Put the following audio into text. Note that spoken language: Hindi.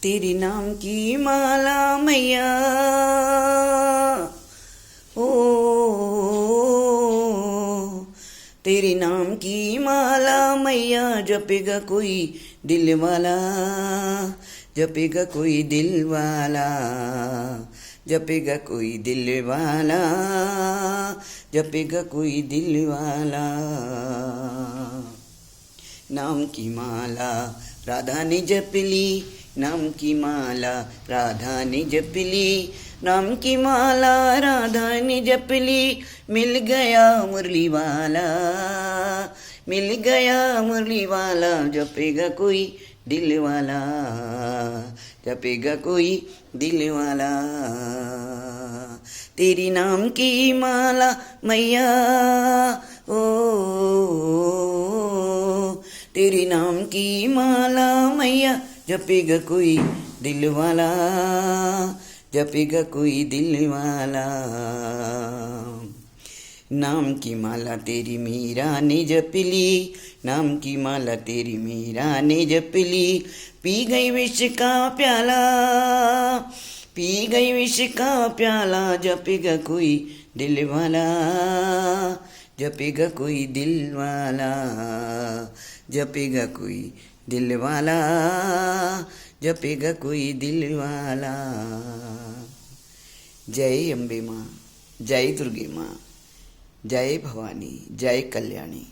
तेरे नाम की माला मैया ओ तेरे नाम की माला मैया जपेगा कोई दिल वाला जपेगा कोई दिल वाला जपेगा कोई दिल वाला जपेगा कोई दिल वाला। नाम की माला राधा ने जपली नाम की माला राधा ने जपली नाम की माला राधा ने जपली मिल गया मुरली वाला मिल गया मुरली वाला जपेगा कोई दिल वाला जपेगा कोई दिल वाला। तेरी नाम की माला मैया ओ तेरी नाम की माला मैया जपेगा कोई दिल वाला जपेगा कोई दिल वाला। नाम की माला तेरी मीरा ने जपली नाम की माला तेरी मीरा ने जपली पी गई विष का प्याला पी गई विष का प्याला जपेगा कोई दिल वाला जपेगा कोई दिल वाला जपेगा कोई दिल वाला जपेगा कोई दिल वाला। जय अम्बे माँ जय दुर्गे माँ जय भवानी जय कल्याणी।